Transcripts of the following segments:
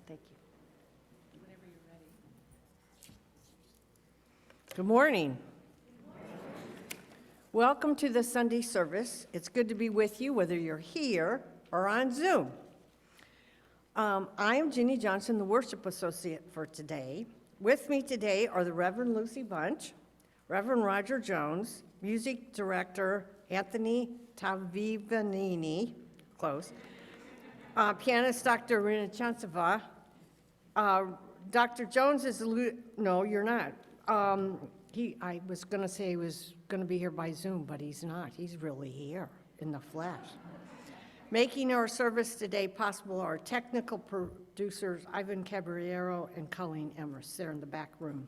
Thank you. Whenever you're ready. Good morning. Welcome to the Sunday service. It's good to be with you, whether you're here or on Zoom. I am Ginny Johnson, the worship associate for today. With me today are the Reverend Lucy Bunch, Reverend Roger Jones, music director Anthony Tavianini, close, pianist Dr. Irina Tchantceva. Dr. Jones is, no, you're not. I was going to say he was going to be here by Zoom, but he's not. He's really here in the flesh. Making our service today possible are technical producers Ivan Caballero and Colleen Emrys. They're in the back room.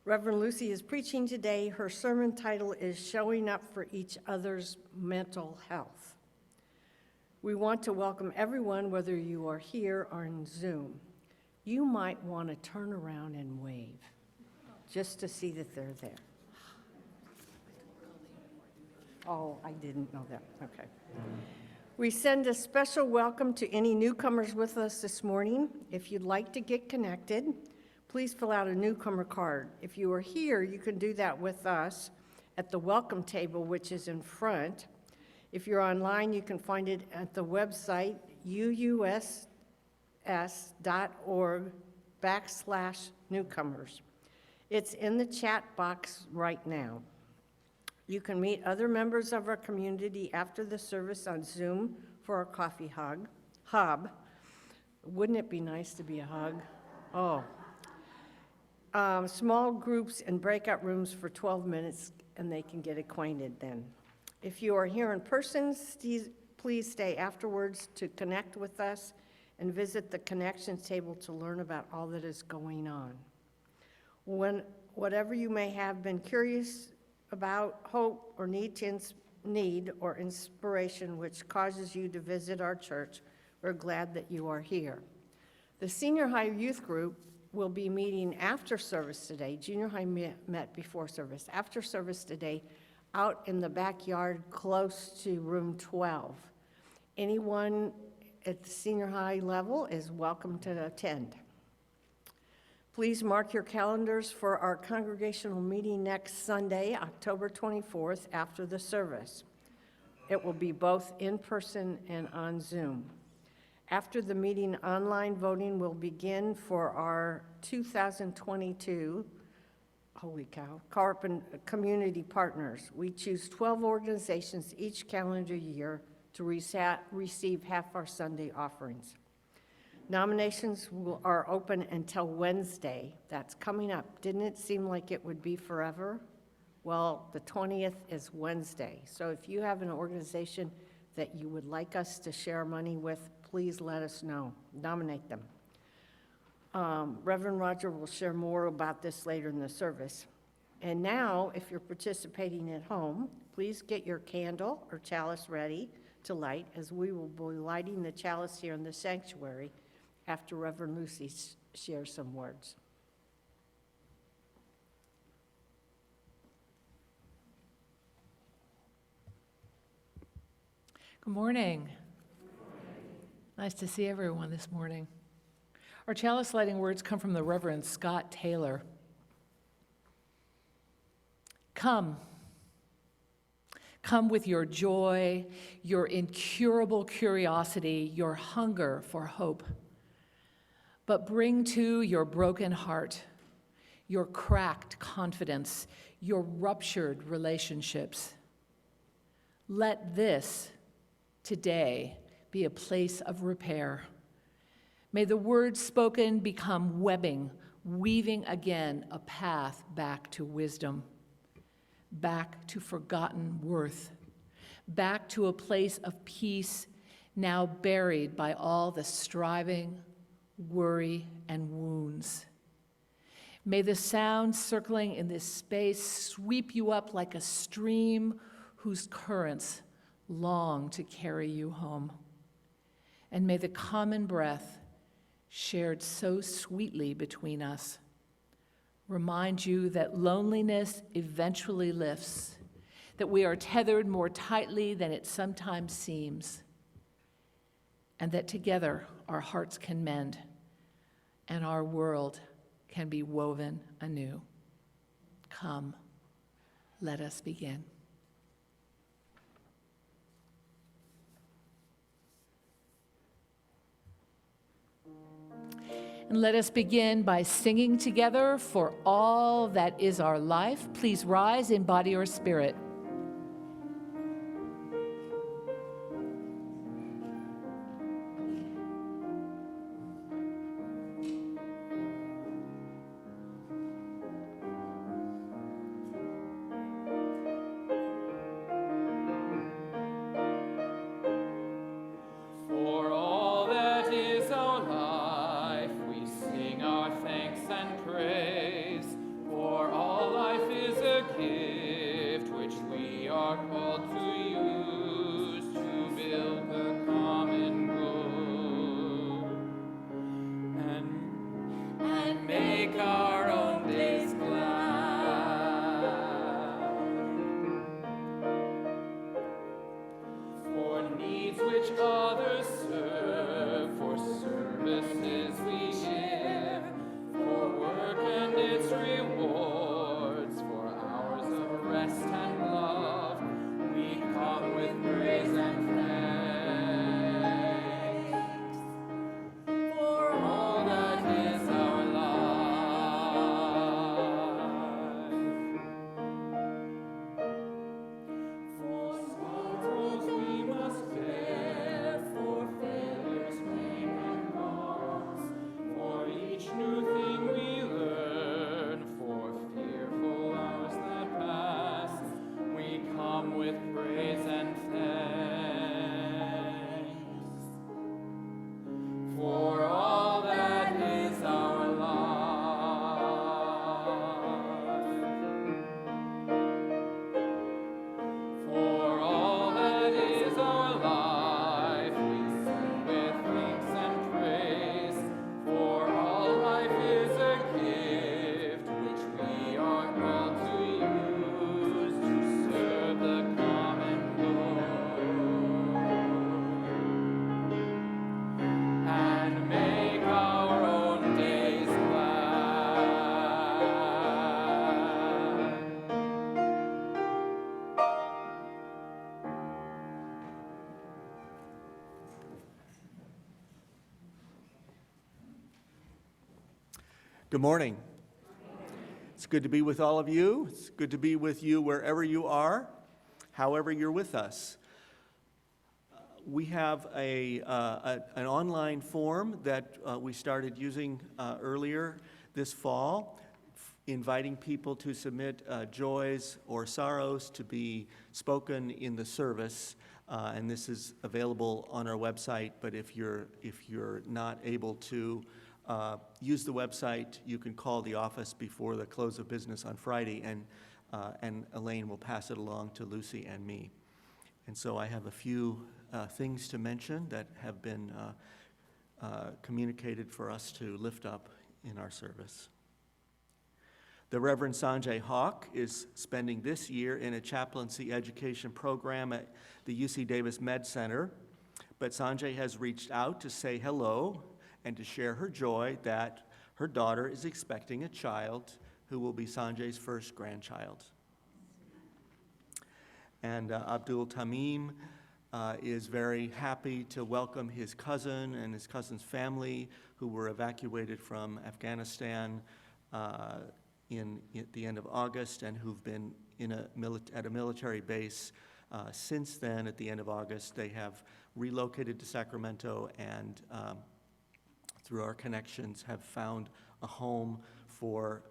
Reverend Lucy is preaching today. Her sermon title is Showing Up for Each Other's Mental Health. We want to welcome everyone, whether you are here or on Zoom. You might want to turn around and wave, just to see that they're there. Oh, I didn't know that. Okay. We send a special welcome to any newcomers with us this morning. If you'd like to get connected, please fill out a newcomer card. If you are here, you can do that with us at the welcome table, which is in front. If you're online, you can find it at the website UUSS.org/newcomers. It's in the chat box right now. You can meet other members of our community after the service on Zoom for a coffee hub. Wouldn't it be nice to be a hug? Oh. Small groups and breakout rooms for 12 minutes, and they can get acquainted then. If you are here in person, please stay afterwards to connect with us and visit the connections table to learn about all that is going on. Whatever you may have been curious about, hope, or need or inspiration which causes you to visit our church, we're glad that you are here. The senior high youth group will be meeting after service today. Junior high met before service. After service today, out in the backyard close to room 12. Anyone at the senior high level is welcome to attend. Please mark your calendars for our congregational meeting next Sunday, October 24th, after the service. It will be both in person and on Zoom. After the meeting, online voting will begin for our 2022, holy cow, community partners. We choose 12 organizations each calendar year to receive half our Sunday offerings. Nominations are open until Wednesday. That's coming up. Didn't it seem like it would be forever? Well, the 20th is Wednesday. So if you have an organization that you would like us to share money with, please let us know. Nominate them. Reverend Roger will share more about this later in the service. And now, if you're participating at home, please get your candle or chalice ready to light, as we will be lighting the chalice here in the sanctuary after Reverend Lucy shares some words. Good morning. Nice to see everyone this morning. Our chalice lighting words come from the Reverend Scott Taylor. Come. Come with your joy, your incurable curiosity, your hunger for hope. But bring too your broken heart, your cracked confidence, your ruptured relationships. Let this today be a place of repair. May the words spoken become webbing, weaving again a path back to wisdom, back to forgotten worth, back to a place of peace now buried by all the striving, worry, and wounds. May the sound circling in this space sweep you up like a stream whose currents long to carry you home. And may the common breath shared so sweetly between us remind you that loneliness eventually lifts, that we are tethered more tightly than it sometimes seems, and that together our hearts can mend and our world can be woven anew. Come, let us begin. And let us begin by singing together for all that is our life. Please rise in body or spirit. Good morning. It's good to be with all of you. It's good to be with you wherever you are, however you're with us. We have an online form that we started using earlier this fall, inviting people to submit joys or sorrows to be spoken in the service. And this is available on our website, but if you're not able to use the website, you can call the office before the close of business on Friday, and Elaine will pass it along to Lucy and me. And so I have a few things to mention that have been communicated for us to lift up in our service. The Reverend Sanjay Hawk is spending this year in a chaplaincy education program at the UC Davis Med Center, but Sanjay has reached out to say hello and to share her joy that her daughter is expecting a child who will be Sanjay's first grandchild. And Abdul Tamim is very happy to welcome his cousin and his cousin's family who were evacuated from Afghanistan at the end of August and who've been at a military base since then. At the end of August, they have relocated to Sacramento and through our connections have found a home for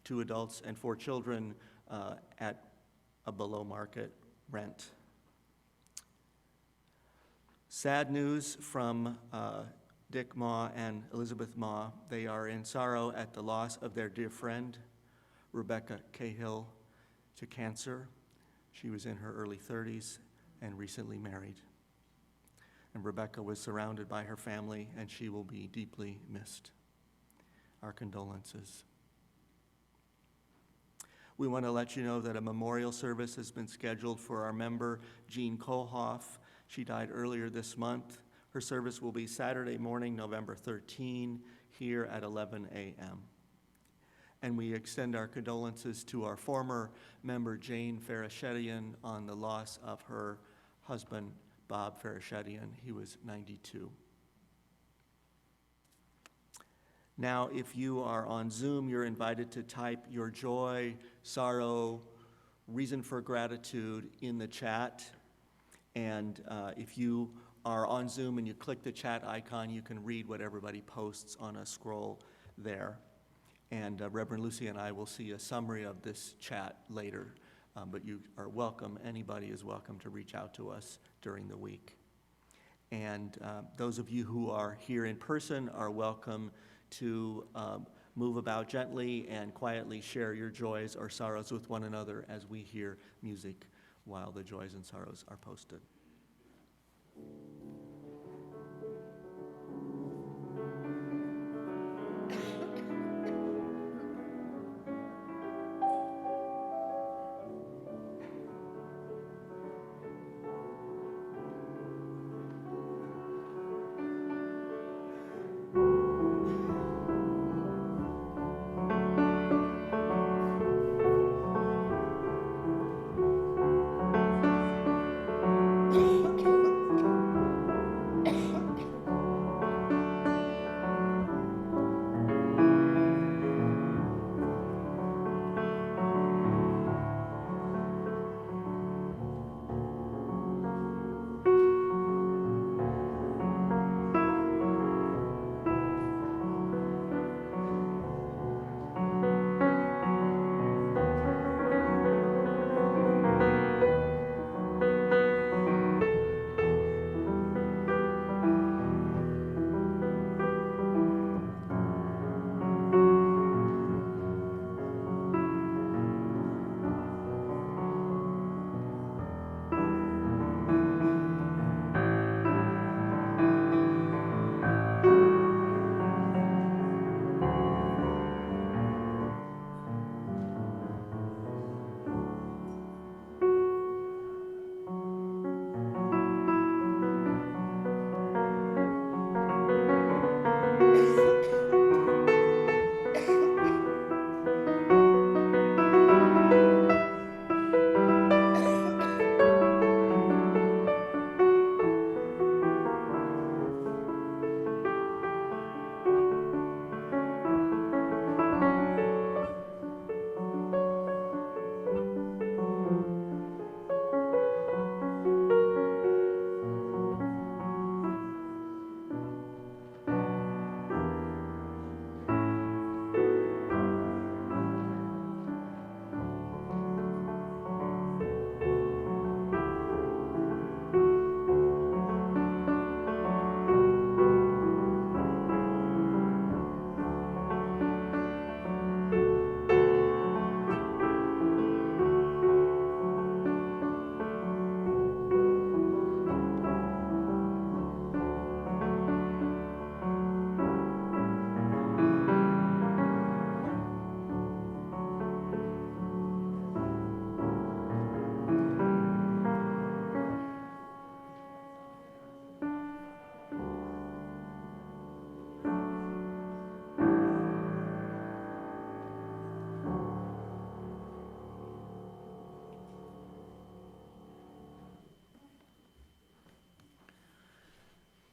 2 adults and 4 children at a below market rent. Sad news from Dick Ma and Elizabeth Ma. They are in sorrow at the loss of their dear friend, Rebecca Cahill, to cancer. She was in her early 30s and recently married. And Rebecca was surrounded by her family, and she will be deeply missed. Our condolences. We want to let you know that a memorial service has been scheduled for our member, Jean Kohoff. She died earlier this month. Her service will be Saturday morning, November 13, here at 11 a.m. And we extend our condolences to our former member, Jane Farashetian, on the loss of her husband, Bob Farashetian. He was 92. Now, if you are on Zoom, you're invited to type your joy, sorrow, reason for gratitude in the chat. And if you are on Zoom and you click the chat icon, you can read what everybody posts on a scroll there. And Reverend Lucy and I will see a summary of this chat later, but you are welcome, anybody is welcome to reach out to us during the week. And those of you who are here in person are welcome to move about gently and quietly share your joys or sorrows with one another as we hear music while the joys and sorrows are posted.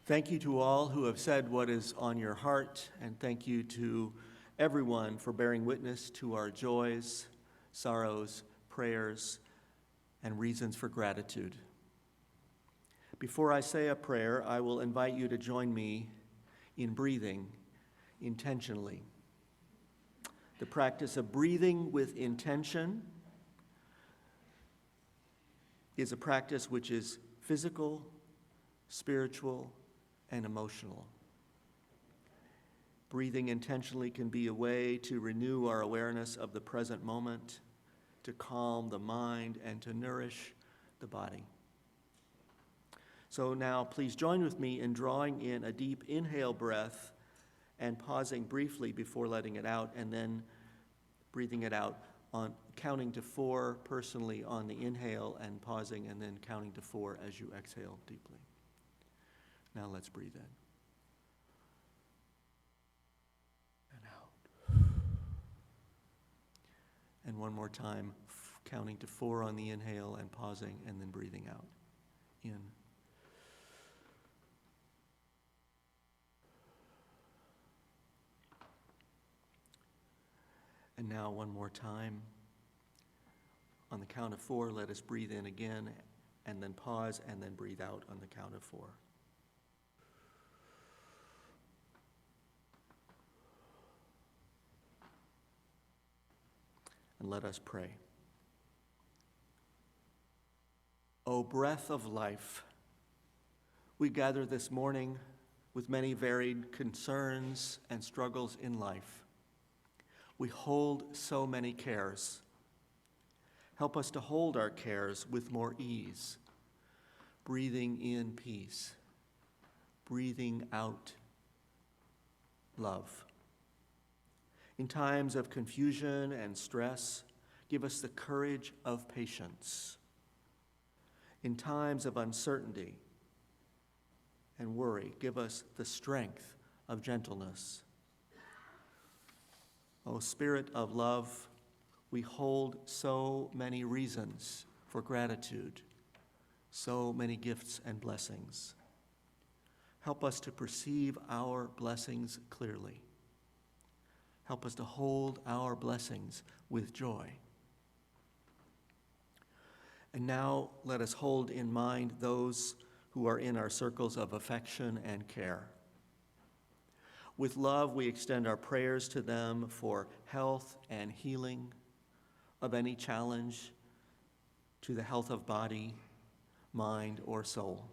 Thank you to all who have said what is on your heart, and thank you to everyone for bearing witness to our joys, sorrows, prayers, and reasons for gratitude. Before I say a prayer, I will invite you to join me in breathing intentionally. The practice of breathing with intention is a practice which is physical, spiritual, and emotional. Breathing intentionally can be a way to renew our awareness of the present moment, to calm the mind, and to nourish the body. So now please join with me in drawing in a deep inhale breath and pausing briefly before letting it out, and then breathing it out on counting to 4 personally on the inhale and pausing, and then counting to 4 as you exhale deeply. Now let's breathe in and out. And one more time, counting to 4 on the inhale and pausing and then breathing out. In. And now one more time. On the count of 4, let us breathe in again and then pause and then breathe out on the count of 4. And let us pray. O breath of life, we gather this morning with many varied concerns and struggles in life. We hold so many cares. Help us to hold our cares with more ease, breathing in peace, breathing out love. In times of confusion and stress, give us the courage of patience. In times of uncertainty and worry, give us the strength of gentleness. O Spirit of love, we hold so many reasons for gratitude, so many gifts and blessings. Help us to perceive our blessings clearly. Help us to hold our blessings with joy. And now let us hold in mind those who are in our circles of affection and care. With love, we extend our prayers to them for health and healing of any challenge to the health of body, mind, or soul.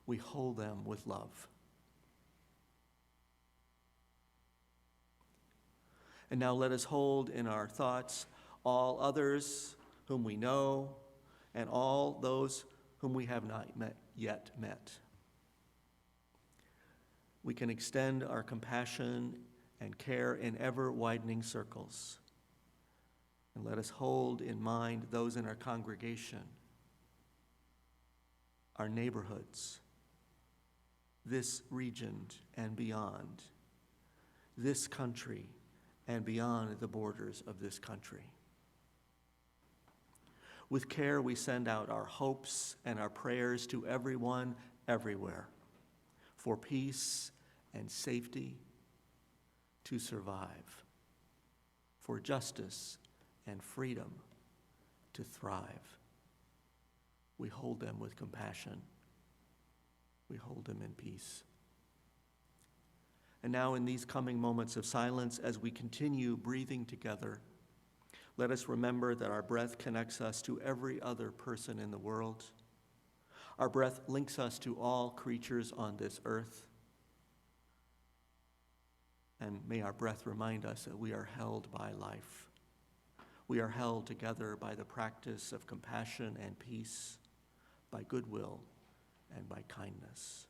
We hold them with love. And now let us hold in our thoughts all others whom we know and all those whom we have not yet met. We can extend our compassion and care in ever-widening circles. And let us hold in mind those in our congregation, our neighborhoods, this region and beyond, this country and beyond the borders of this country. With care, we send out our hopes and our prayers to everyone, everywhere, for peace and safety to survive, for justice and freedom to thrive. We hold them with compassion. We hold them in peace. And now in these coming moments of silence, as we continue breathing together, let us remember that our breath connects us to every other person in the world. Our breath links us to all creatures on this earth. And may our breath remind us that we are held by life. We are held together by the practice of compassion and peace, by goodwill and by kindness.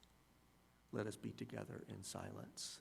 Let us be together in silence.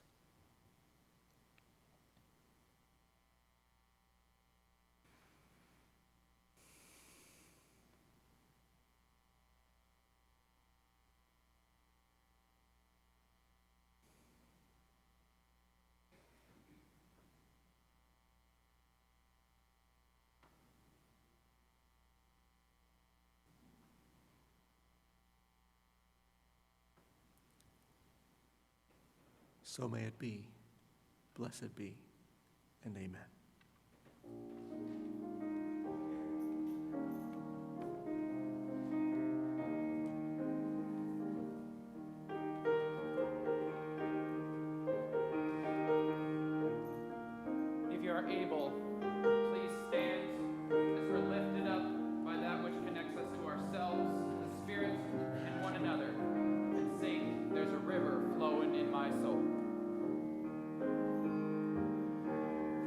So may it be, blessed be, and amen. If you are able, please stand as we're lifted up by that which connects us to ourselves, the Spirit, and one another, and sing, "There's a river flowing in my soul."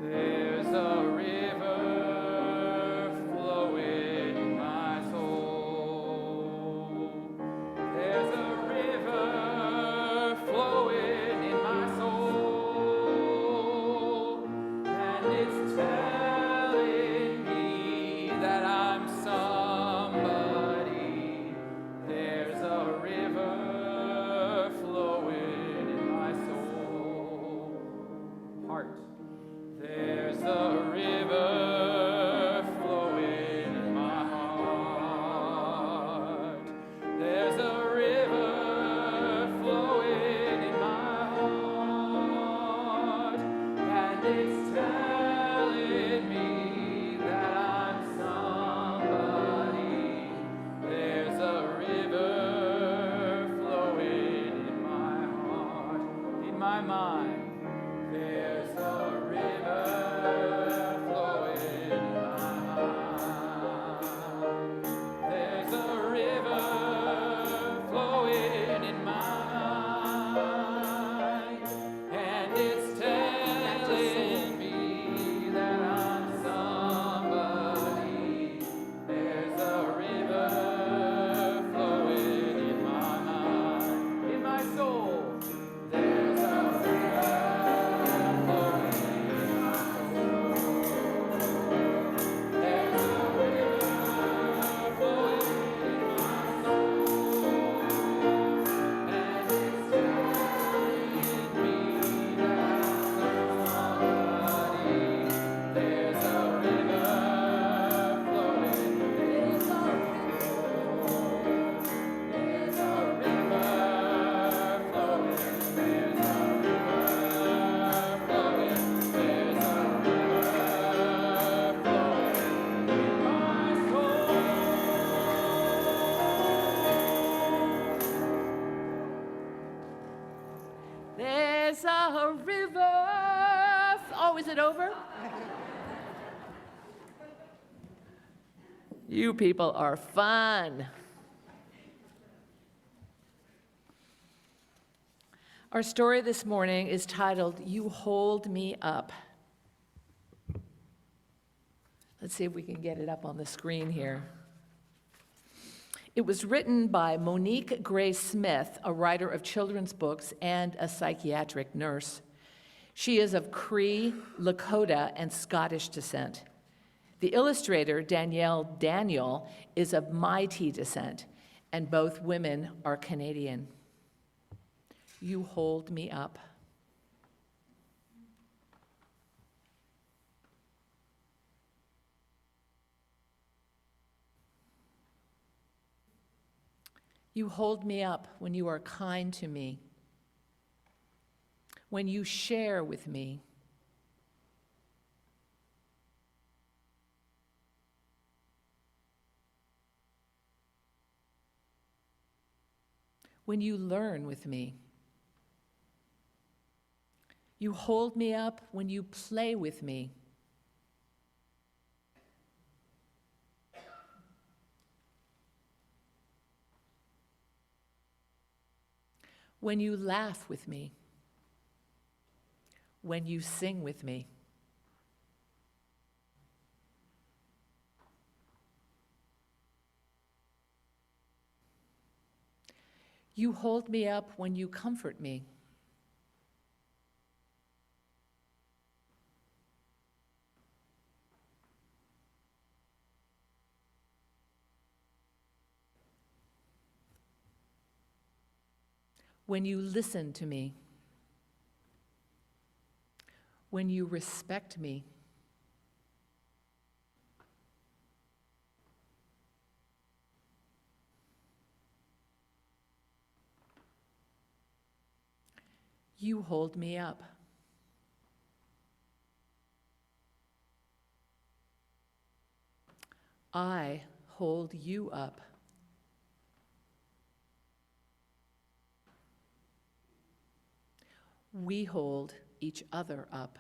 There's a river flowing in my soul. There's a river flowing in my soul, and it's my. There's a river flowing in my mind. There's a river flowing in my mind. And it's telling me that I'm somebody. There's a river flowing in my mind, in my soul. There's a river flowing in my soul. There's a river flowing in my soul. And it's telling me that I'm somebody. There's a river flowing. There's a river flowing. There's a river flowing. There's a river flowing in my soul. There's a river. Oh, is it over? You people are fun. Our story this morning is titled, You Hold Me Up. Let's see if we can get it up on the screen here. It was written by Monique Gray Smith, a writer of children's books and a psychiatric nurse. She is of Cree, Lakota, and Scottish descent. The illustrator, Danielle Daniel, is of Métis descent, and both women are Canadian. You hold me up. You hold me up when you are kind to me, when you share with me, when you learn with me. You hold me up when you play with me. When you laugh with me, when you sing with me. You hold me up when you comfort me. When you listen to me, when you respect me, you hold me up. I hold you up. We hold each other up.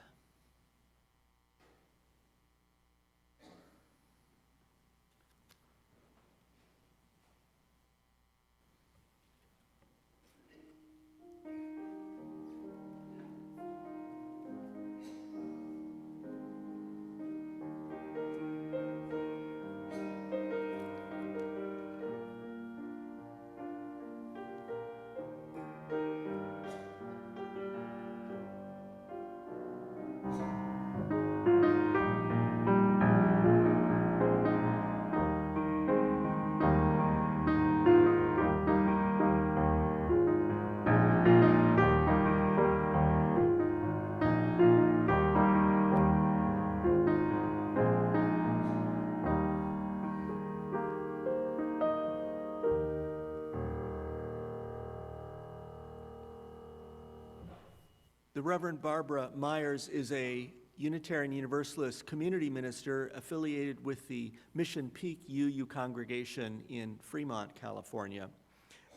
The Reverend Barbara Myers is a Unitarian Universalist community minister affiliated with the Mission Peak UU congregation in Fremont, California.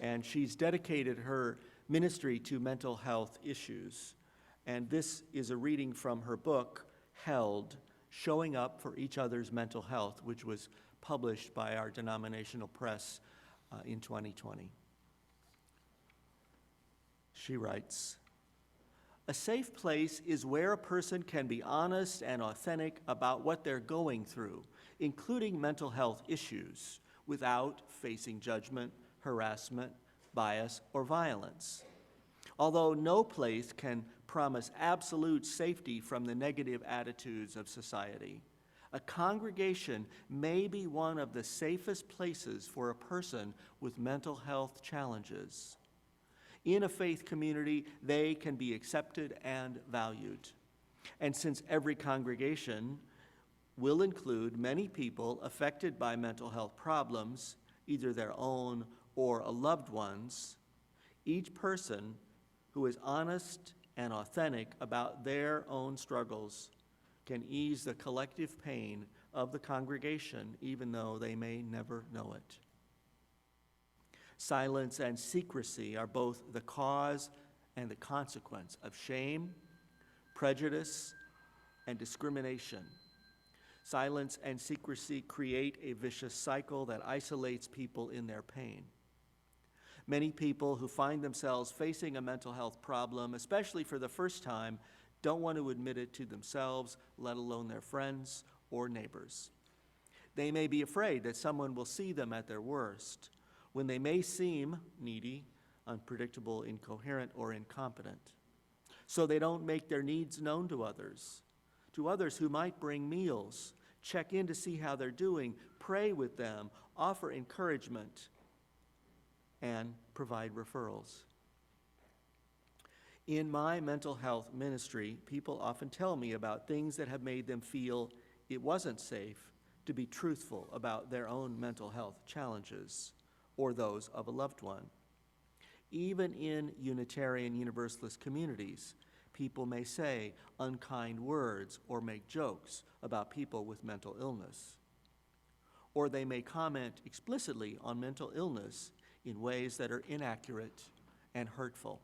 And she's dedicated her ministry to mental health issues. And this is a reading from her book, Held, Showing Up for Each Other's Mental Health, which was published by our denominational press in 2020. She writes, "A safe place is where a person can be honest and authentic about what they're going through, including mental health issues, without facing judgment, harassment, bias, or violence. Although no place can promise absolute safety from the negative attitudes of society, a congregation may be one of the safest places for a person with mental health challenges. In a faith community, they can be accepted and valued. And since every congregation will include many people affected by mental health problems, either their own or a loved one's, each person who is honest and authentic about their own struggles can ease the collective pain of the congregation, even though they may never know it. Silence and secrecy are both the cause and the consequence of shame, prejudice, and discrimination. Silence and secrecy create a vicious cycle that isolates people in their pain. Many people who find themselves facing a mental health problem, especially for the first time, don't want to admit it to themselves, let alone their friends or neighbors. They may be afraid that someone will see them at their worst, when they may seem needy, unpredictable, incoherent, or incompetent. So they don't make their needs known to others who might bring meals, check in to see how they're doing, pray with them, offer encouragement, and provide referrals. In my mental health ministry, people often tell me about things that have made them feel it wasn't safe to be truthful about their own mental health challenges or those of a loved one. Even in Unitarian Universalist communities, people may say unkind words or make jokes about people with mental illness. Or they may comment explicitly on mental illness in ways that are inaccurate and hurtful.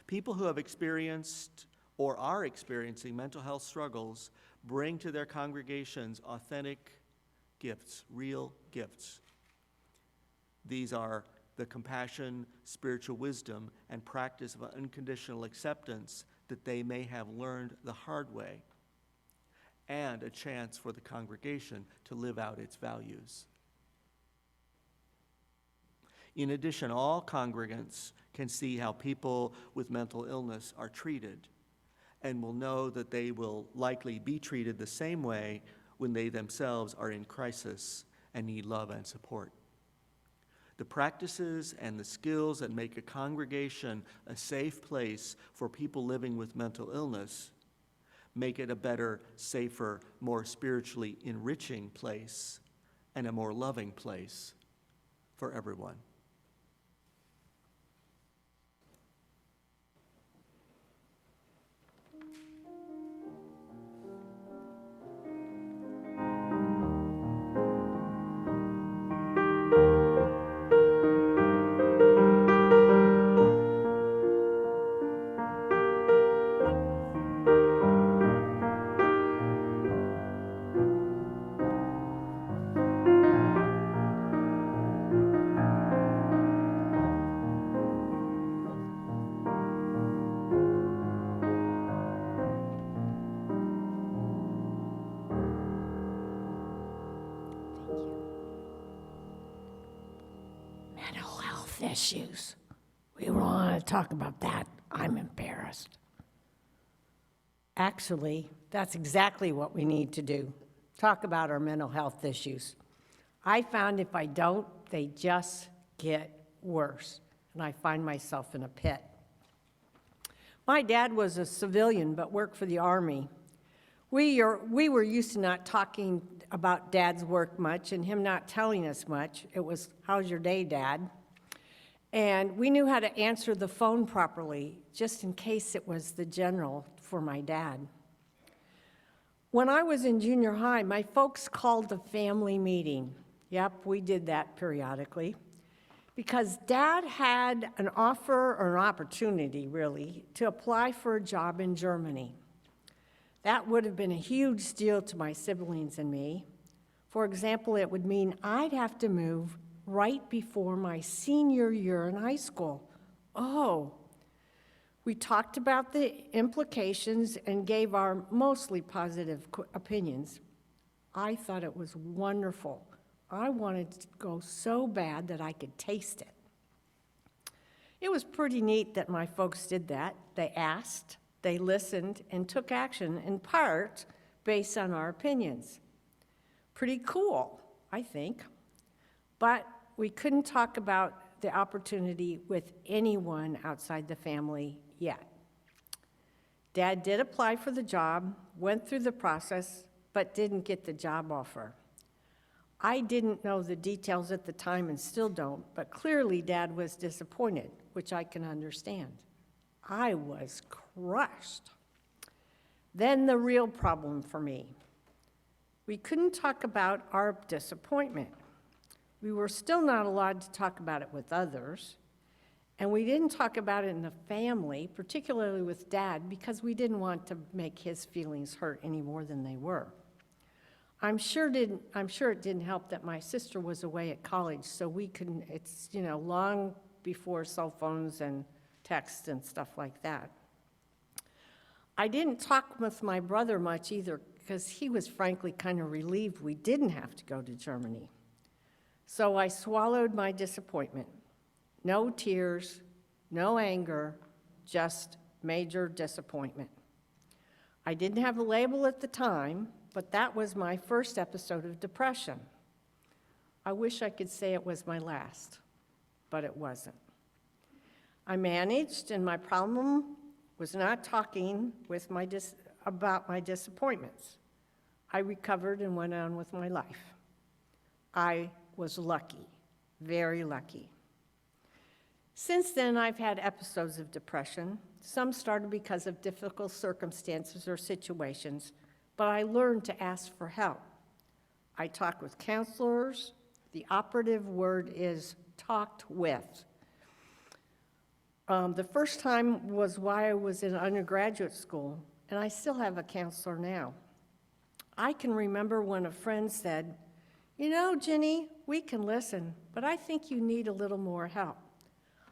People who have experienced or are experiencing mental health struggles bring to their congregations authentic gifts, real gifts. These are the compassion, spiritual wisdom, and practice of unconditional acceptance that they may have learned the hard way, and a chance for the congregation to live out its values. In addition, all congregants can see how people with mental illness are treated and will know that they will likely be treated the same way when they themselves are in crisis and need love and support. The practices and the skills that make a congregation a safe place for people living with mental illness make it a better, safer, more spiritually enriching place and a more loving place for everyone. Mental health issues. We want to talk about that. I'm embarrassed. Actually, that's exactly what we need to do. Talk about our mental health issues. I found if I don't, they just get worse, and I find myself in a pit. My dad was a civilian but worked for the Army. We were used to not talking about Dad's work much and him not telling us much. It was, "How's your day, Dad?" And we knew how to answer the phone properly, just in case it was the general for my dad. When I was in junior high, my folks called a family meeting. Yep, we did that periodically, because Dad had an offer or an opportunity, really, to apply for a job in Germany. That would have been a huge deal to my siblings and me. For example, it would mean I'd have to move right before my senior year in high school. Oh, we talked about the implications and gave our mostly positive opinions. I thought it was wonderful. I wanted to go so bad that I could taste it. It was pretty neat that my folks did that. They asked, they listened, and took action, in part based on our opinions. Pretty cool, I think. But we couldn't talk about the opportunity with anyone outside the family yet. Dad did apply for the job, went through the process, but didn't get the job offer. I didn't know the details at the time and still don't, but clearly Dad was disappointed, which I can understand. I was crushed. Then the real problem for me. We couldn't talk about our disappointment. We were still not allowed to talk about it with others, and we didn't talk about it in the family, particularly with Dad, because we didn't want to make his feelings hurt any more than they were. I'm sure it didn't help that my sister was away at college, so we couldn't, it's, long before cell phones and text and stuff like that. I didn't talk with my brother much either, because he was frankly kind of relieved we didn't have to go to Germany. So I swallowed my disappointment. No tears, no anger, just major disappointment. I didn't have a label at the time, but that was my first episode of depression. I wish I could say it was my last, but it wasn't. I managed, and my problem was not talking with about my disappointments. I recovered and went on with my life. I was lucky, very lucky. Since then, I've had episodes of depression. Some started because of difficult circumstances or situations, but I learned to ask for help. I talked with counselors. The operative word is talked with. The first time was while I was in undergraduate school, and I still have a counselor now. I can remember when a friend said, Ginny, we can listen, but I think you need a little more help.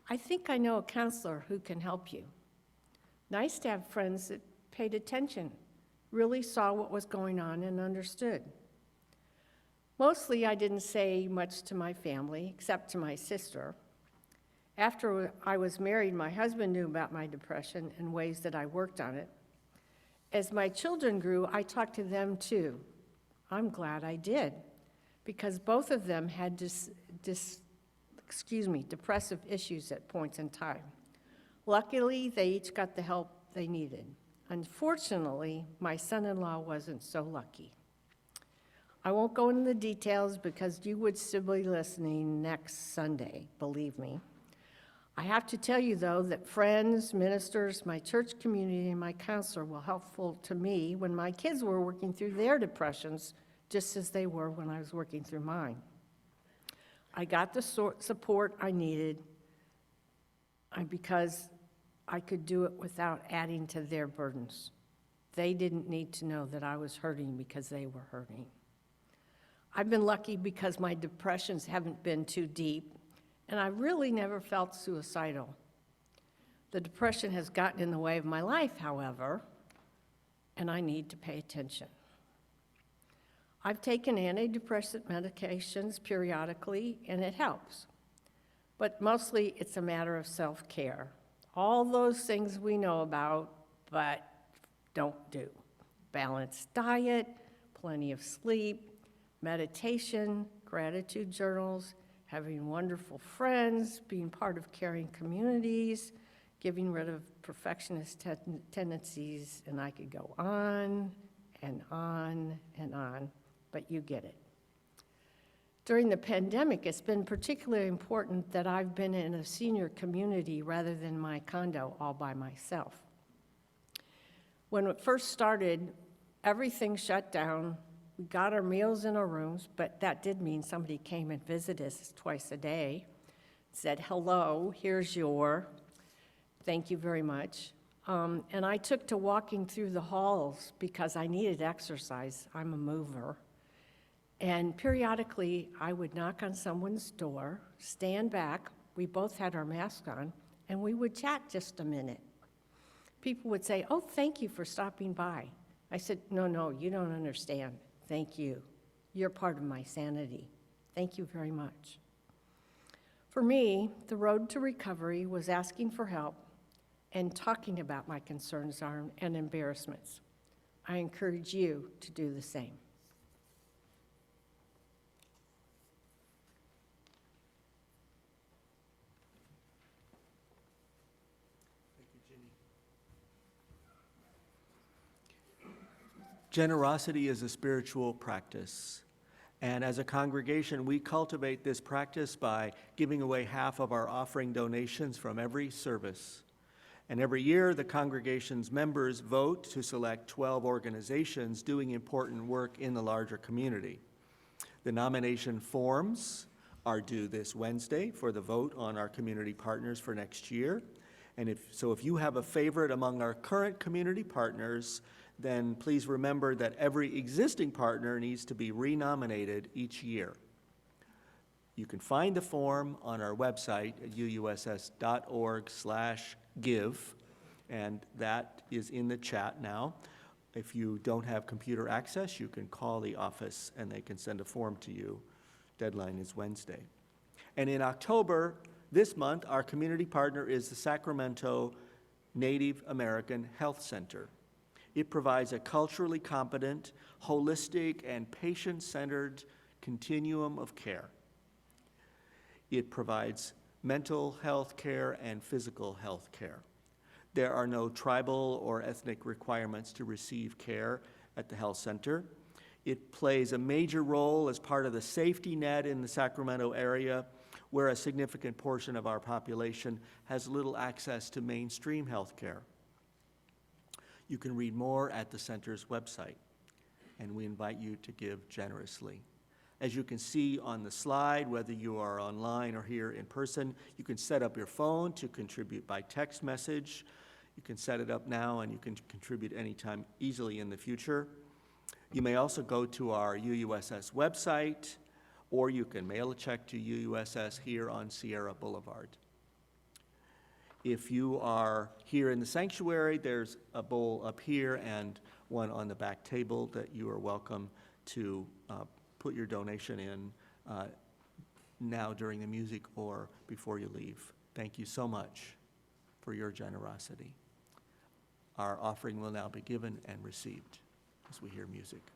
I think I know a counselor who can help you. Nice to have friends that paid attention, really saw what was going on and understood. Mostly I didn't say much to my family, except to my sister. After I was married, my husband knew about my depression and ways that I worked on it. As my children grew, I talked to them too. I'm glad I did, because both of them had depressive issues at points in time. Luckily, they each got the help they needed. Unfortunately, my son-in-law wasn't so lucky. I won't go into the details because you would still be listening next Sunday, believe me. I have to tell you, though, that friends, ministers, my church community, and my counselor were helpful to me when my kids were working through their depressions, just as they were when I was working through mine. I got the support I needed because I could do it without adding to their burdens. They didn't need to know that I was hurting because they were hurting. I've been lucky because my depressions haven't been too deep, and I really never felt suicidal. The depression has gotten in the way of my life, however, and I need to pay attention. I've taken antidepressant medications periodically, and it helps. But mostly it's a matter of self-care. All those things we know about, but don't do. Balanced diet, plenty of sleep, meditation, gratitude journals, having wonderful friends, being part of caring communities, getting rid of perfectionist tendencies, and I could go on and on and on, but you get it. During the pandemic, it's been particularly important that I've been in a senior community rather than my condo all by myself. When it first started, everything shut down. We got our meals in our rooms, but that did mean somebody came and visited us twice a day. said, hello, here's your, thank you very much. And I took to walking through the halls because I needed exercise. I'm a mover. And periodically, I would knock on someone's door, stand back, we both had our masks on, and we would chat just a minute. People would say, oh, thank you for stopping by. I said, no, you don't understand. Thank you. You're part of my sanity. Thank you very much. For me, the road to recovery was asking for help and talking about my concerns and embarrassments. I encourage you to do the same. Generosity is a spiritual practice. And as a congregation, we cultivate this practice by giving away half of our offering donations from every service. And every year, the congregation's members vote to select 12 organizations doing important work in the larger community. The nomination forms are due this Wednesday for the vote on our community partners for next year. And if you have a favorite among our current community partners, then please remember that every existing partner needs to be renominated each year. You can find the form on our website at uuss.org/give, and that is in the chat now. If you don't have computer access, you can call the office and they can send a form to you. Deadline is Wednesday. And in October, this month, our community partner is the Sacramento Native American Health Center. It provides a culturally competent, holistic, and patient-centered continuum of care. It provides mental health care and physical health care. There are no tribal or ethnic requirements to receive care at the health center. It plays a major role as part of the safety net in the Sacramento area, where a significant portion of our population has little access to mainstream health care. You can read more at the center's website, and we invite you to give generously. As you can see on the slide, whether you are online or here in person, you can set up your phone to contribute by text message. You can set it up now, and you can contribute anytime easily in the future. You may also go to our UUSS website, or you can mail a check to UUSS here on Sierra Boulevard. If you are here in the sanctuary, there's a bowl up here and one on the back table that you are welcome to put your donation in now during the music or before you leave. Thank you so much for your generosity. Our offering will now be given and received as we hear music.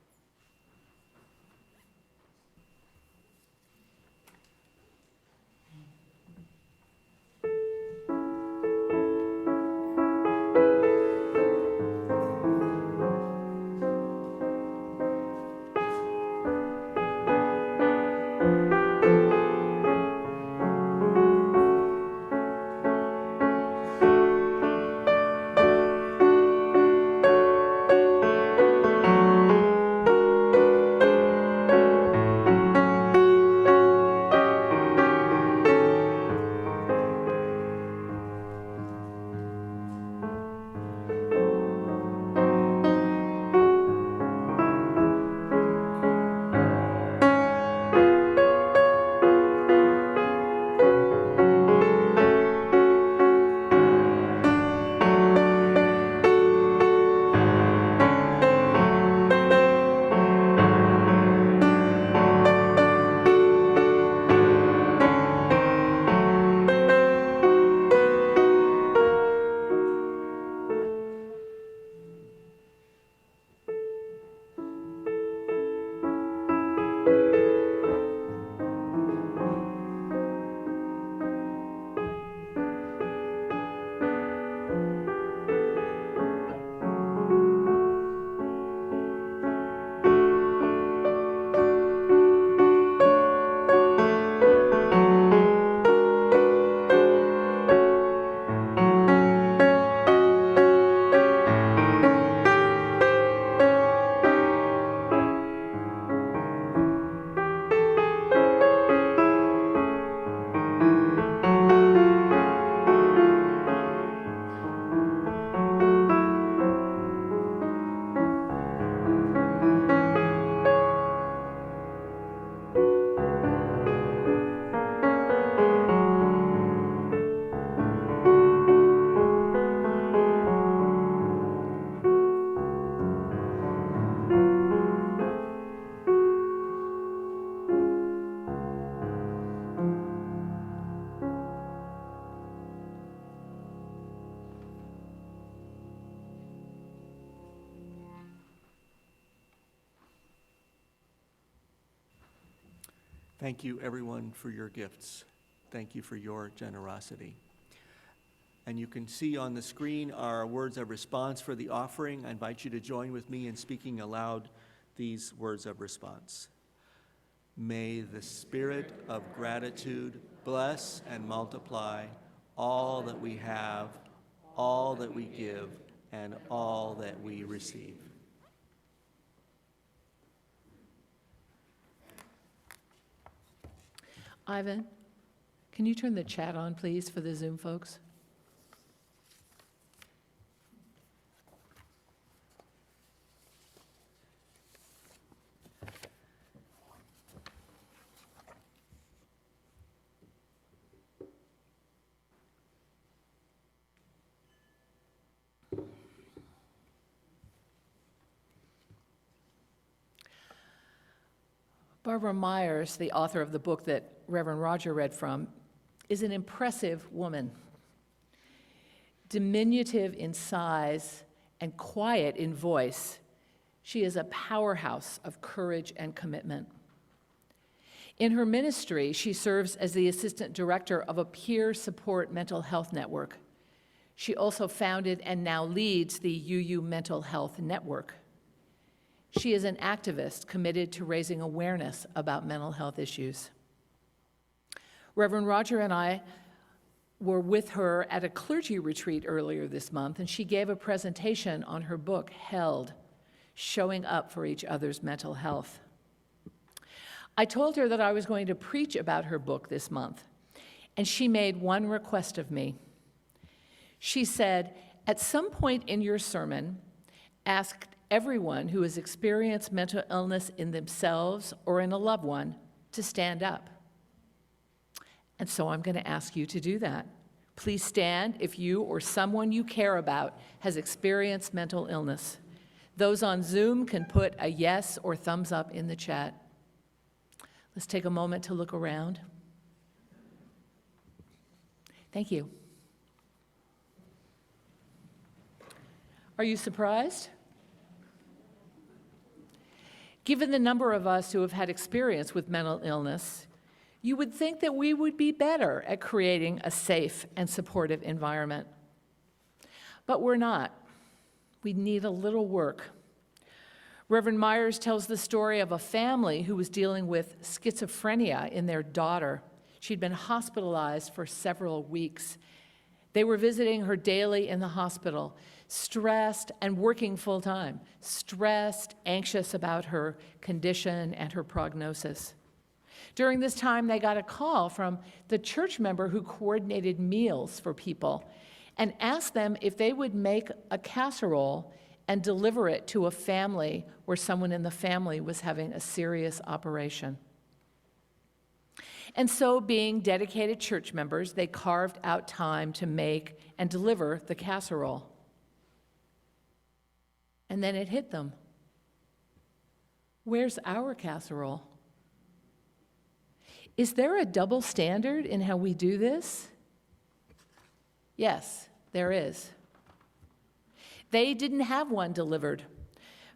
Thank you, everyone, for your gifts. Thank you for your generosity. And you can see on the screen our words of response for the offering. I invite you to join with me in speaking aloud these words of response. May the spirit of gratitude bless and multiply all that we have, all that we give, and all that we receive. Ivan, can you turn the chat on, please, for the Zoom folks? Barbara Myers, the author of the book that Reverend Roger read from, is an impressive woman. Diminutive in size and quiet in voice, she is a powerhouse of courage and commitment. In her ministry, she serves as the assistant director of a peer support mental health network. She also founded and now leads the UU Mental Health Network. She is an activist committed to raising awareness about mental health issues. Reverend Roger and I were with her at a clergy retreat earlier this month, and she gave a presentation on her book, Held, Showing Up for Each Other's Mental Health. I told her that I was going to preach about her book this month, and she made one request of me. She said, at some point in your sermon, ask everyone who has experienced mental illness in themselves or in a loved one to stand up. And so I'm going to ask you to do that. Please stand if you or someone you care about has experienced mental illness. Those on Zoom can put a yes or thumbs up in the chat. Let's take a moment to look around. Thank you. Are you surprised? Given the number of us who have had experience with mental illness, you would think that we would be better at creating a safe and supportive environment. But we're not. We need a little work. Reverend Myers tells the story of a family who was dealing with schizophrenia in their daughter. She'd been hospitalized for several weeks. They were visiting her daily in the hospital, stressed and working full-time, stressed, anxious about her condition and her prognosis. During this time, they got a call from the church member who coordinated meals for people and asked them if they would make a casserole and deliver it to a family where someone in the family was having a serious operation. And so, being dedicated church members, they carved out time to make and deliver the casserole. And then it hit them. Where's our casserole? Is there a double standard in how we do this? Yes, there is. They didn't have one delivered,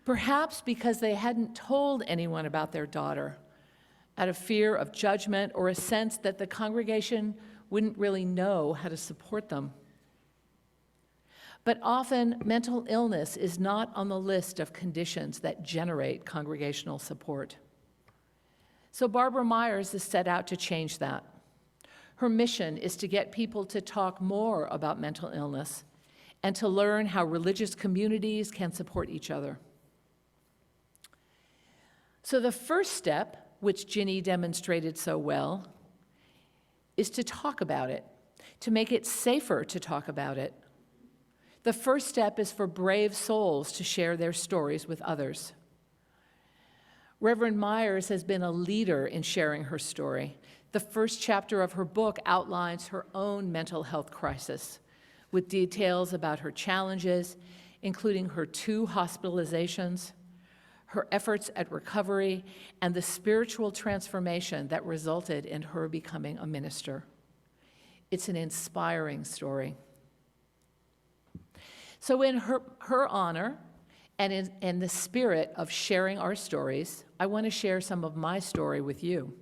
perhaps because they hadn't told anyone about their daughter, out of fear of judgment or a sense that the congregation wouldn't really know how to support them. But often, mental illness is not on the list of conditions that generate congregational support. So Barbara Myers has set out to change that. Her mission is to get people to talk more about mental illness and to learn how religious communities can support each other. So the first step, which Ginny demonstrated so well, is to talk about it, to make it safer to talk about it. The first step is for brave souls to share their stories with others. Reverend Myers has been a leader in sharing her story. The first chapter of her book outlines her own mental health crisis, with details about her challenges, including her 2 hospitalizations, her efforts at recovery, and the spiritual transformation that resulted in her becoming a minister. It's an inspiring story. So in her honor, and in the spirit of sharing our stories, I want to share some of my story with you.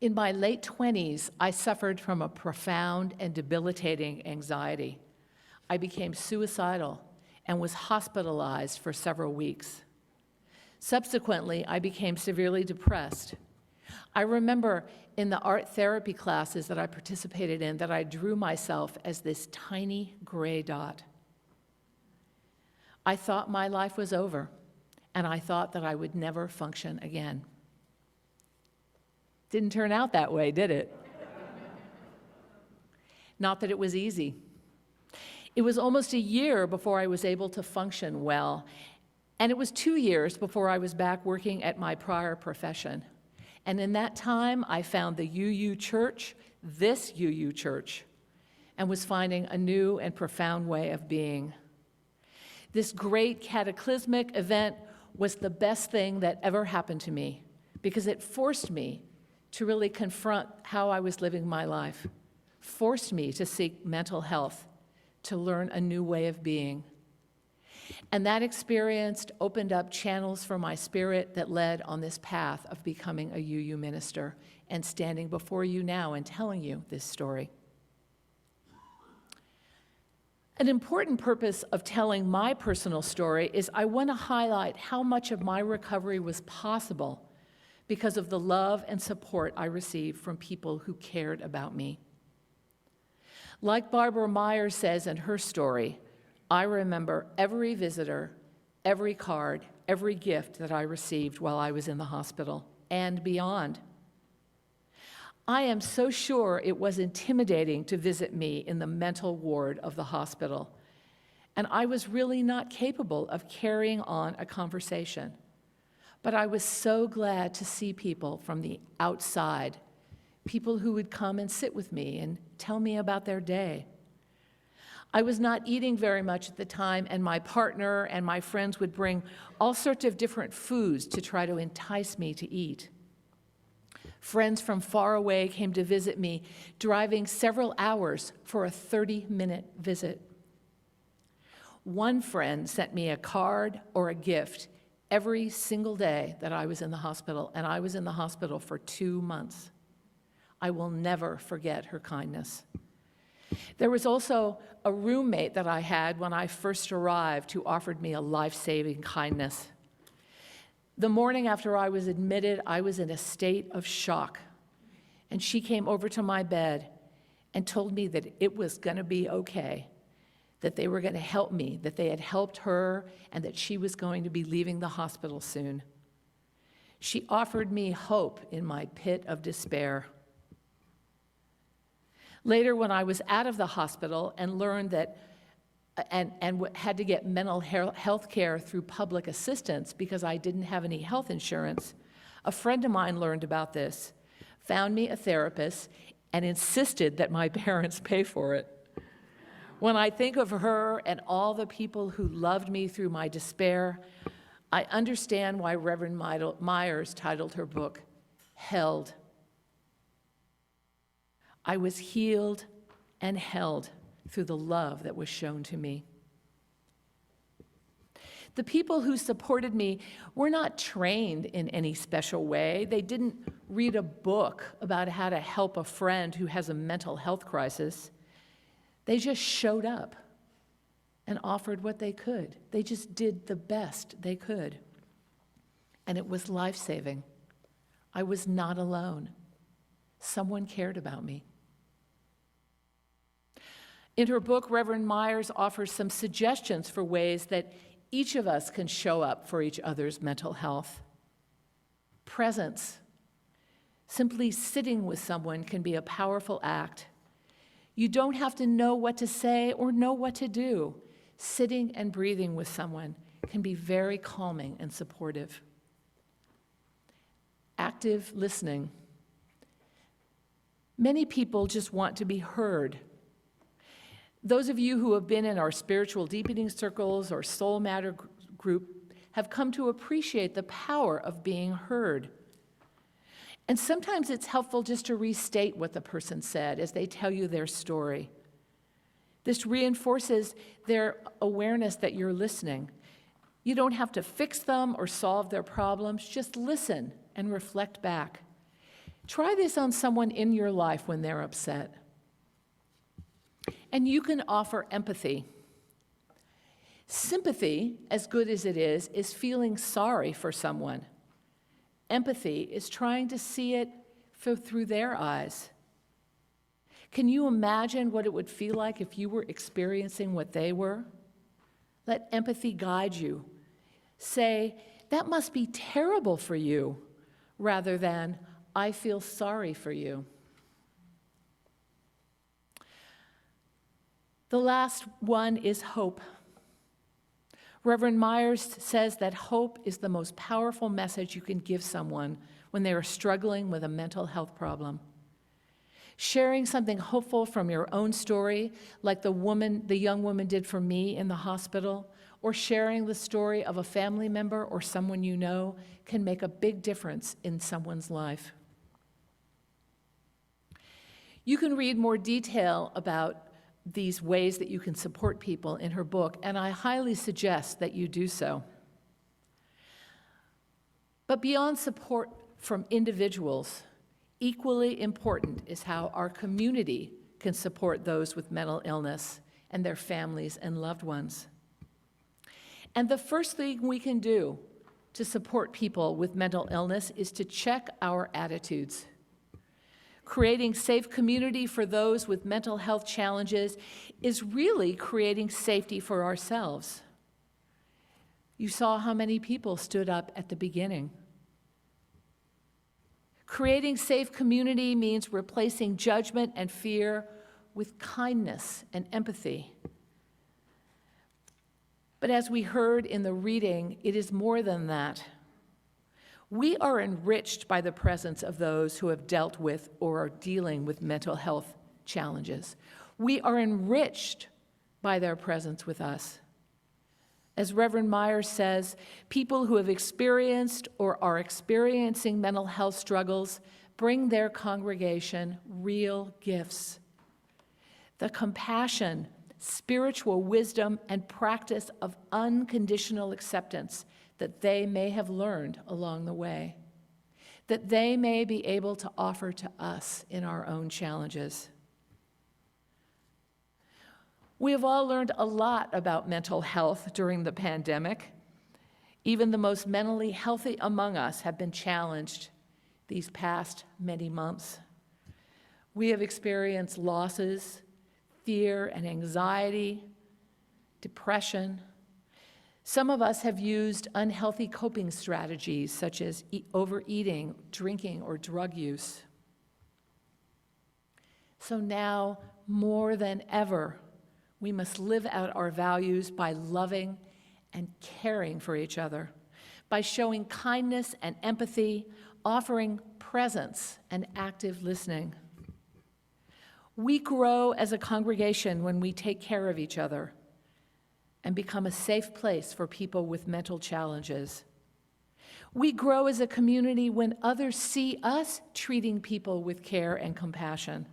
In my late 20s, I suffered from a profound and debilitating anxiety. I became suicidal and was hospitalized for several weeks. Subsequently, I became severely depressed. I remember in the art therapy classes that I participated in that I drew myself as this tiny gray dot. I thought my life was over, and I thought that I would never function again. Didn't turn out that way, did it? Not that it was easy. It was almost a year before I was able to function well, and it was 2 years before I was back working at my prior profession. And in that time, I found the UU Church, this UU Church, and was finding a new and profound way of being. This great cataclysmic event was the best thing that ever happened to me because it forced me to really confront how I was living my life, forced me to seek mental health, to learn a new way of being. And that experience opened up channels for my spirit that led on this path of becoming a UU minister and standing before you now and telling you this story. An important purpose of telling my personal story is I want to highlight how much of my recovery was possible because of the love and support I received from people who cared about me. Like Barbara Myers says in her story, I remember every visitor, every card, every gift that I received while I was in the hospital and beyond. I am so sure it was intimidating to visit me in the mental ward of the hospital, and I was really not capable of carrying on a conversation. But I was so glad to see people from the outside, people who would come and sit with me and tell me about their day. I was not eating very much at the time, and my partner and my friends would bring all sorts of different foods to try to entice me to eat. Friends from far away came to visit me, driving several hours for a 30-minute visit. One friend sent me a card or a gift every single day that I was in the hospital, and I was in the hospital for 2 months. I will never forget her kindness. There was also a roommate that I had when I first arrived who offered me a life-saving kindness. The morning after I was admitted, I was in a state of shock, and she came over to my bed and told me that it was going to be okay, that they were going to help me, that they had helped her, and that she was going to be leaving the hospital soon. She offered me hope in my pit of despair. Later, when I was out of the hospital and learned that and had to get mental health care through public assistance because I didn't have any health insurance, a friend of mine learned about this, found me a therapist, and insisted that my parents pay for it. When I think of her and all the people who loved me through my despair, I understand why Reverend Myers titled her book, Held. I was healed and held through the love that was shown to me. The people who supported me were not trained in any special way. They didn't read a book about how to help a friend who has a mental health crisis. They just showed up and offered what they could. They just did the best they could. And it was life-saving. I was not alone. Someone cared about me. In her book, Reverend Myers offers some suggestions for ways that each of us can show up for each other's mental health. Presence. Simply sitting with someone can be a powerful act. You don't have to know what to say or know what to do. Sitting and breathing with someone can be very calming and supportive. Active listening. Many people just want to be heard. Those of you who have been in our spiritual deepening circles or soul matter group have come to appreciate the power of being heard. And sometimes it's helpful just to restate what the person said as they tell you their story. This reinforces their awareness that you're listening. You don't have to fix them or solve their problems, just listen and reflect back. Try this on someone in your life when they're upset. And you can offer empathy. Sympathy, as good as it is feeling sorry for someone. Empathy is trying to see it through their eyes. Can you imagine what it would feel like if you were experiencing what they were? Let empathy guide you. Say, that must be terrible for you, rather than, I feel sorry for you. The last one is hope. Reverend Myers says that hope is the most powerful message you can give someone when they are struggling with a mental health problem. Sharing something hopeful from your own story, like the young woman did for me in the hospital, or sharing the story of a family member or someone you know, can make a big difference in someone's life. You can read more detail about these ways that you can support people in her book, and I highly suggest that you do so. But beyond support from individuals, equally important is how our community can support those with mental illness and their families and loved ones. And the first thing we can do to support people with mental illness is to check our attitudes. Creating safe community for those with mental health challenges is really creating safety for ourselves. You saw how many people stood up at the beginning. Creating safe community means replacing judgment and fear with kindness and empathy. But as we heard in the reading, it is more than that. We are enriched by the presence of those who have dealt with or are dealing with mental health challenges. We are enriched by their presence with us. As Reverend Myers says, people who have experienced or are experiencing mental health struggles bring their congregation real gifts. The compassion, spiritual wisdom, and practice of unconditional acceptance that they may have learned along the way, that they may be able to offer to us in our own challenges. We have all learned a lot about mental health during the pandemic. Even the most mentally healthy among us have been challenged these past many months. We have experienced losses, fear and anxiety, depression. Some of us have used unhealthy coping strategies such as overeating, drinking, or drug use. So now, more than ever, we must live out our values by loving and caring for each other, by showing kindness and empathy, offering presence and active listening. We grow as a congregation when we take care of each other and become a safe place for people with mental challenges. We grow as a community when others see us treating people with care and compassion.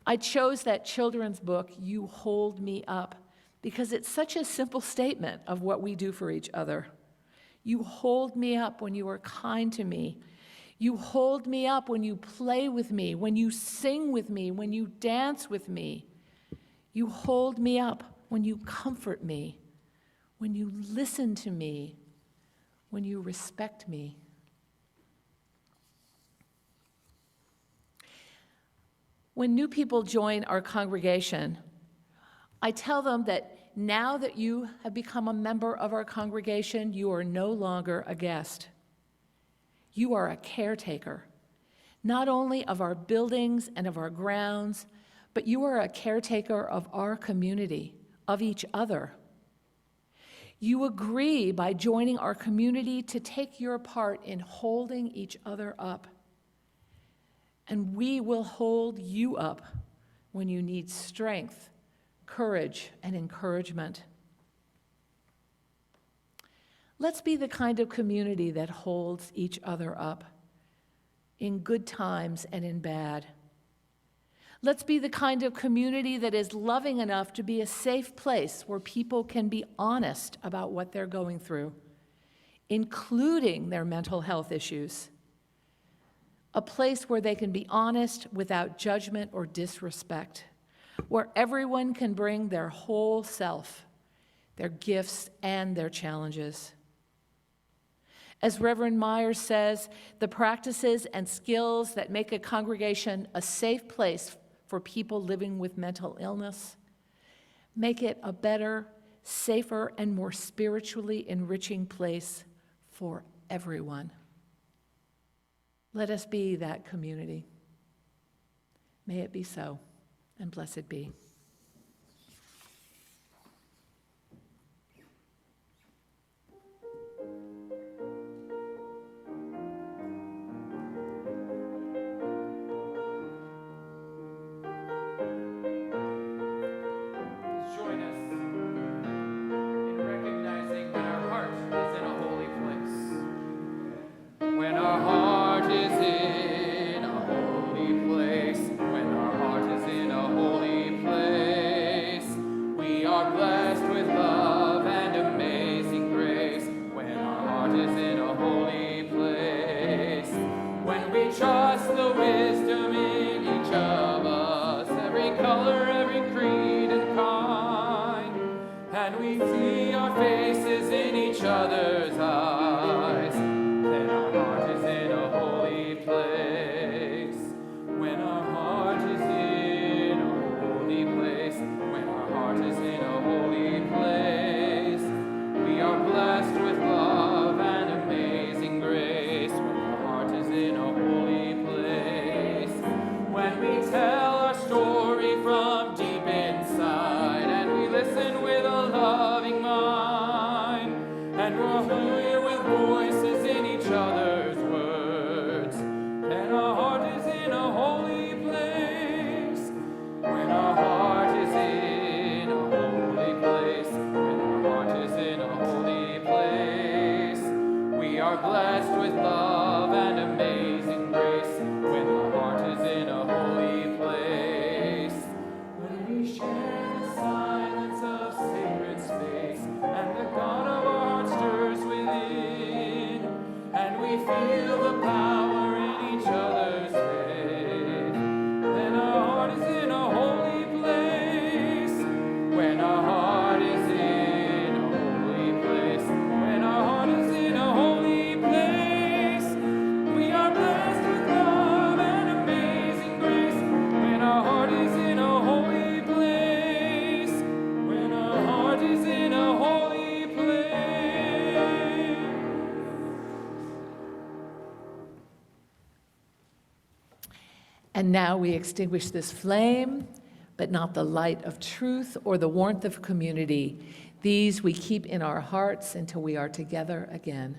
I chose that children's book, You Hold Me Up, because it's such a simple statement of what we do for each other. You hold me up when you are kind to me. You hold me up when you play with me, when you sing with me, when you dance with me. You hold me up when you comfort me, when you listen to me, when you respect me. When new people join our congregation, I tell them that now that you have become a member of our congregation, you are no longer a guest. You are a caretaker, not only of our buildings and of our grounds, but you are a caretaker of our community, of each other. You agree by joining our community to take your part in holding each other up. And we will hold you up when you need strength, courage, and encouragement. Let's be the kind of community that holds each other up in good times and in bad. Let's be the kind of community that is loving enough to be a safe place where people can be honest about what they're going through, including their mental health issues. a place where they can be honest without judgment or disrespect, where everyone can bring their whole self, their gifts and their challenges. As Reverend Myers says, the practices and skills that make a congregation a safe place for people living with mental illness make it a better, safer, and more spiritually enriching place for everyone. Let us be that community. May it be so, and blessed be. Join us in recognizing when our heart is in a holy place. When our heart is in a holy place, when our heart is in a holy place, we are blessed with love and amazing grace. When our heart is in a holy place, when we trust the wisdom in each of us, every color, every creed and kind, and we see our faces in each other's eyes, then our heart is in a holy place. When our heart is in a holy place, when our heart is in a holy place, we are blessed with love and amazing grace. When our heart is in a holy place, when we tell our story from deep inside, and we listen with a loving mind, and we're familiar with voices in each other's words, then our heart is in a holy place. When our heart is in a holy place, when our heart is in a holy place, we are blessed with love and amazing grace. When our heart is in a holy place, when we share the silence of sacred space, and the God of our heart stirs within, and we feel the power in each other's faith, then our heart is in a holy place. When our heart is in a holy place, when our heart is in a holy place, we are blessed with love and amazing grace. When our heart is in a holy place, when our heart is in a holy place. And now we extinguish this flame, but not the light of truth or the warmth of community. These we keep in our hearts until we are together again.